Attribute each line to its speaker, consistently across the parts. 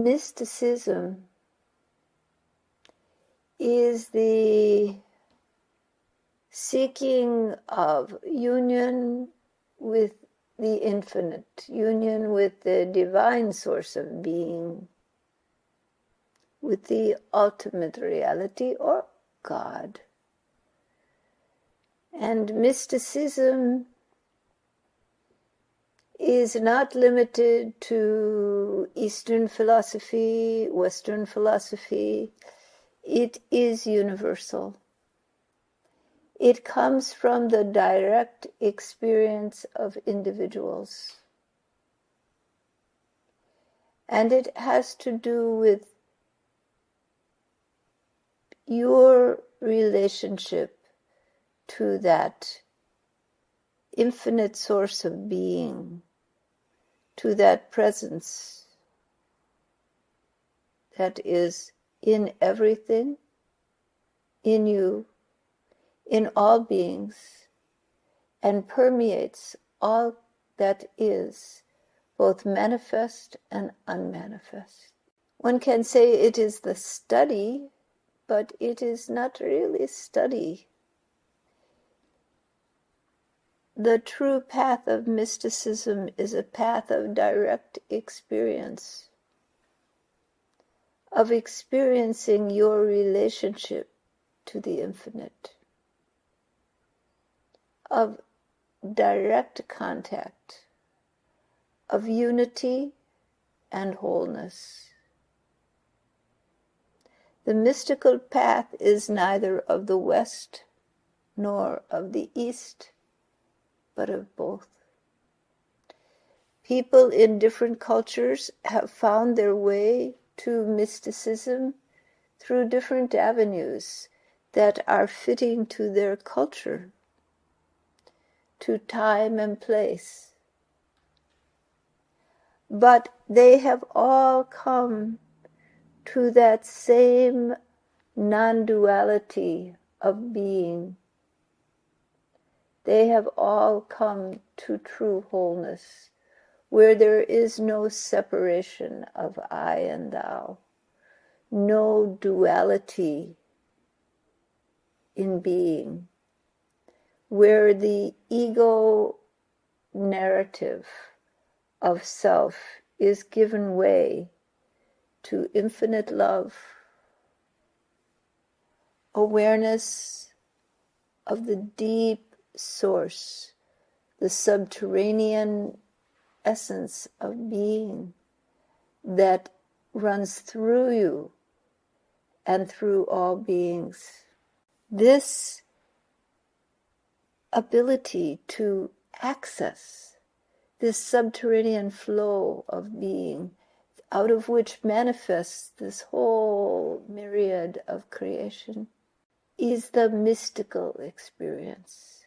Speaker 1: mysticism is the seeking of union with the infinite, union with the divine source of being, with the ultimate reality or God. And mysticism is not limited to Eastern philosophy, Western philosophy. It is universal. It comes from the direct experience of individuals. And it has to do with your relationship to that infinite source of being, to that presence that is in everything, in you, in all beings, and permeates all that is, both manifest and unmanifest. One can say it is the study, but it is not really study. The true path of mysticism is a path of direct experience, of experiencing your relationship to the infinite, of direct contact, of unity and wholeness. The mystical path is neither of the West nor of the East, but of both. People in different cultures have found their way to mysticism through different avenues that are fitting to their culture, to time and place. But they have all come to that same non-duality of being. They have all come to true wholeness, where there is no separation of I and thou, no duality in being, where the ego narrative of self is given way to infinite love, awareness of the deep source, the subterranean essence of being that runs through you and through all beings. This ability to access this subterranean flow of being, out of which manifests this whole myriad of creation, is the mystical experience.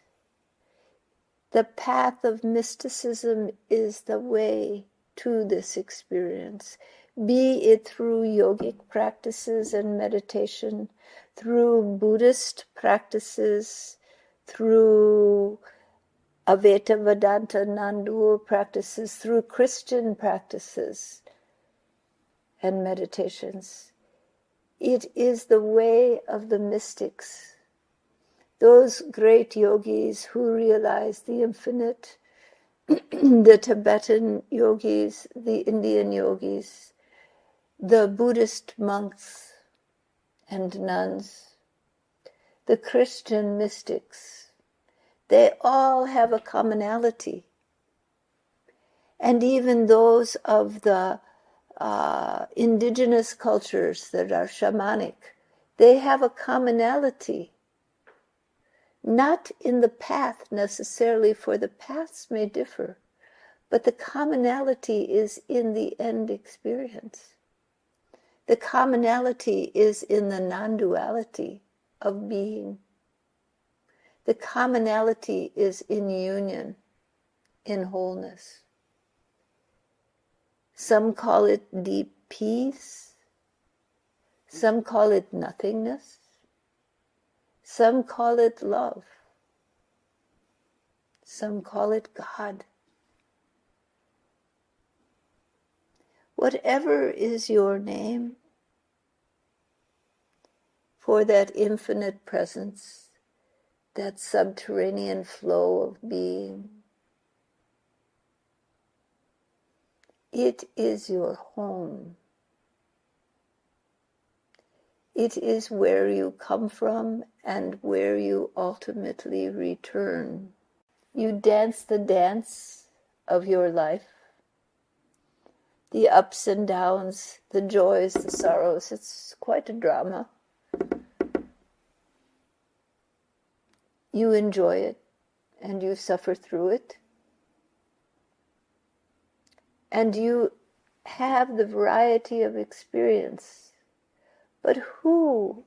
Speaker 1: The path of mysticism is the way to this experience, be it through yogic practices and meditation, through Buddhist practices, through Advaita Vedanta non-dual practices, through Christian practices and meditations. It is the way of the mystics, those great yogis who realize the infinite, the Tibetan yogis, the Indian yogis, the Buddhist monks and nuns, the Christian mystics. They all have a commonality. And even those of the indigenous cultures that are shamanic, they have a commonality. Not in the path necessarily, for the paths may differ, but the commonality is in the end experience. The commonality is in the non-duality of being. The commonality is in union, in wholeness. Some call it deep peace. Some call it nothingness. Some call it love. Some call it God. whatever is your name for that infinite presence, that subterranean flow of being. It is your home. It is where you come from and where you ultimately return. You dance the dance of your life, the ups and downs, the joys, the sorrows. It's quite a drama. You enjoy it and you suffer through it. And you have the variety of experience. But who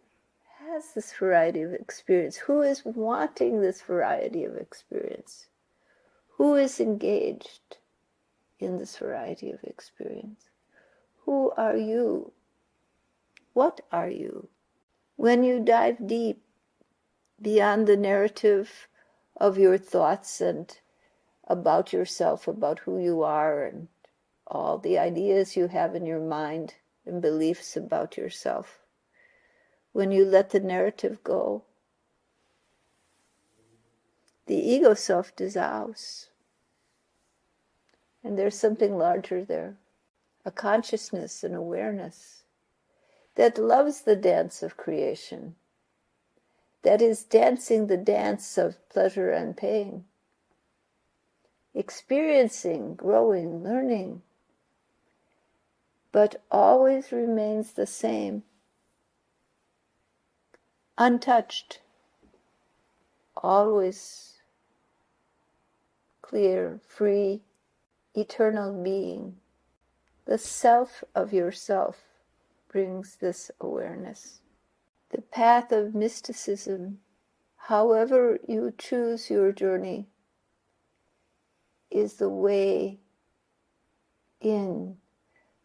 Speaker 1: has this variety of experience? Who is wanting this variety of experience? Who is engaged in this variety of experience? Who are you? What are you? When you dive deep beyond the narrative of your thoughts and about yourself, about who you are, and all the ideas you have in your mind and beliefs about yourself, when you let the narrative go, the ego self dissolves. And there's something larger there, a consciousness, an awareness that loves the dance of creation, that is dancing the dance of pleasure and pain, experiencing, growing, learning, but always remains the same, untouched, always clear, free, eternal being. The self of yourself brings this awareness. The path of mysticism, however you choose your journey, is the way in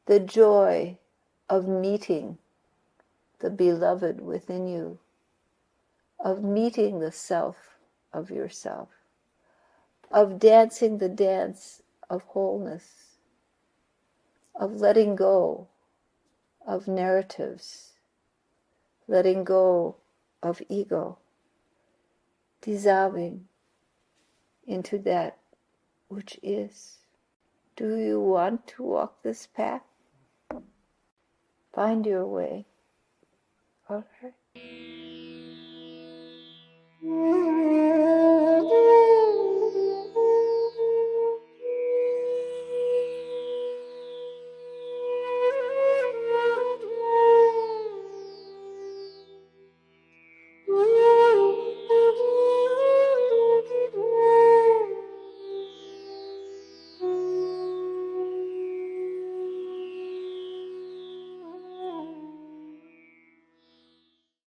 Speaker 1: the joy of meeting the beloved within you, of meeting the self of yourself, of dancing the dance of wholeness, of letting go of narratives, letting go of ego, dissolving into that which is. Do you want to walk this path? Find your way. All right.